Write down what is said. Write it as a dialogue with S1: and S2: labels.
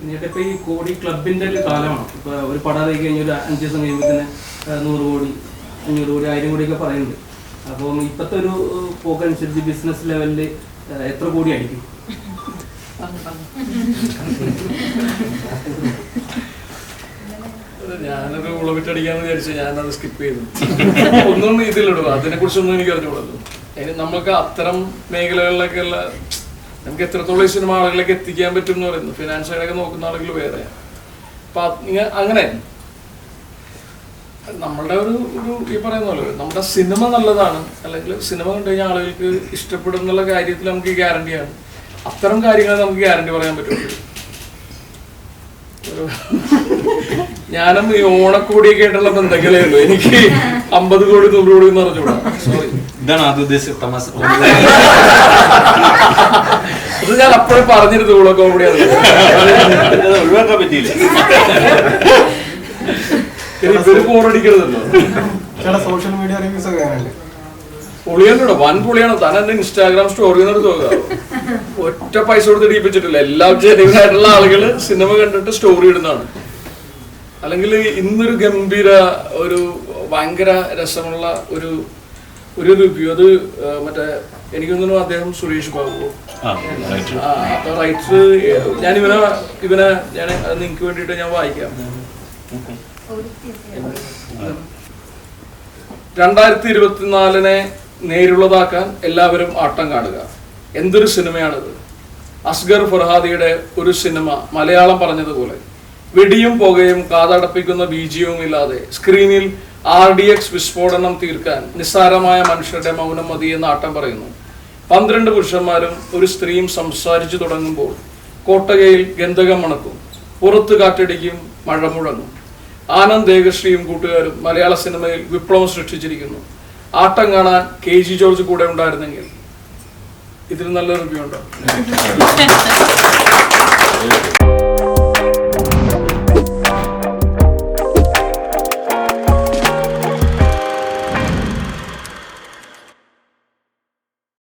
S1: എന്നിട്ട് ഇപ്പോൾ ഈ കോടി ക്ലബിൻ്റെ ഒരു കാലമാണ്. ഇപ്പോൾ ഒരു പടം ആയി കഴിഞ്ഞാൽ ഒരു 5 ദിവസം കഴിയുമ്പോൾ തന്നെ 100 കോടി 500 കോടി 1000 കോടിയൊക്കെ പറയുന്നുണ്ട്. അപ്പം ഇപ്പോഴത്തെ ഒരു പോക്കനുസരിച്ച് ബിസിനസ് ലെവലിൽ എത്ര കോടി ആയിരിക്കും?
S2: ഞാനൊരു ഉളവിട്ടടിക്കാന്ന് വിചാരിച്ചു, ഞാനത് സ്കിപ്പ് ചെയ്തു. ഒന്നും ഇതിലിടുക, അതിനെ കുറിച്ചൊന്നും എനിക്ക് അറിഞ്ഞുകൂടല്ലോ. അതിന് നമുക്ക് അത്തരം മേഖലകളിലൊക്കെ ഉള്ള നമുക്ക് എത്രത്തോളം ഈ സിനിമ ആളുകളിലേക്ക് എത്തിക്കാൻ പറ്റും എന്ന് പറയുന്നത് ഫിനാൻസ് സൈഡൊക്കെ നോക്കുന്ന ആളുകൾ വേറെ. അപ്പൊ അങ്ങനെ നമ്മളുടെ ഒരു ഈ പറയുന്ന പോലെ നമ്മുടെ സിനിമ നല്ലതാണ്, അല്ലെങ്കിൽ സിനിമ കണ്ടു കഴിഞ്ഞാൽ ആളുകൾക്ക് ഇഷ്ടപ്പെടും എന്നുള്ള കാര്യത്തിൽ നമുക്ക് ഗ്യാരണ്ടിയാണ്. അത്തരം കാര്യങ്ങൾ നമുക്ക് ഗ്യാരണ്ടി പറയാൻ പറ്റുള്ളൂ. ഞാനും ഈ ഓണക്കോടിയൊക്കെ ആയിട്ടുള്ള ബന്ധങ്ങളേ ഉള്ളൂ. എനിക്ക് 50 കോടി 100 കോടി എന്ന് പറഞ്ഞുകൂടാ. സോറി, അത് ഞാൻ അപ്പോഴും പറഞ്ഞിരുന്നു. ഓണക്കോടിയാണ്
S3: ഒഴിവാക്കാൻ പറ്റിയില്ല.
S2: ഇവര് ബോറടിക്കരുതല്ലോ.
S4: സോഷ്യൽ മീഡിയ റിവ്യൂസ് ഒക്കെ
S2: പൊളിയാണോ? വൻ പൊളിയാണ്. താൻ എന്റെ ഇൻസ്റ്റാഗ്രാം സ്റ്റോറി ഒറ്റ പൈസ കൊടുത്ത് ഇടിപ്പിച്ചിട്ടില്ല. എല്ലാ ജനുവിനായിട്ടുള്ള ആളുകള് സിനിമ കണ്ടിട്ട് സ്റ്റോറി ഇടുന്നതാണ്. അല്ലെങ്കിൽ ഇന്നൊരു ഗംഭീര ഒരു ഭയങ്കര രസമുള്ള ഒരു റിവ്യൂ, അത് മറ്റേ എനിക്ക് തോന്നുന്നു അദ്ദേഹം സുരേഷ് ബാബു റൈറ്റ്സ്. ഞാൻ ഇവനെ ഞാൻ നിങ്ങൾക്ക് വേണ്ടിയിട്ട് ഞാൻ വായിക്കാം. 2024 നേരുള്ളതാക്കാൻ എല്ലാവരും ആട്ടം കാണുക. എന്തൊരു സിനിമയാണിത്! അസ്ഗർ ഫർഹാദിയുടെ ഒരു സിനിമ മലയാളം പറഞ്ഞതുപോലെ വെടിയും പുകയും കാതടപ്പിക്കുന്ന ബീജിയവും ഇല്ലാതെ സ്ക്രീനിൽ RDX വിസ്ഫോടനം തീർക്കാൻ നിസ്സാരമായ മനുഷ്യരുടെ മൗനം മതി എന്ന് ആട്ടം പറയുന്നു. 12 പുരുഷന്മാരും ഒരു സ്ത്രീയും സംസാരിച്ചു തുടങ്ങുമ്പോൾ കോട്ടകയിൽ ഗന്ധകം മണക്കും, പുറത്ത് കാറ്റടിക്കും, മഴ മുഴങ്ങും. ആനന്ദ് ദേഗശ്രീയും കൂട്ടുകാരും മലയാള സിനിമയിൽ വിപ്ലവം സൃഷ്ടിച്ചിരിക്കുന്നു. ആട്ടം കാണാൻ KG ജോർജ് കൂടെ ഉണ്ടായിരുന്നെങ്കിൽ ഇതിൽ നല്ല റിവ്യൂ ഉണ്ടോ?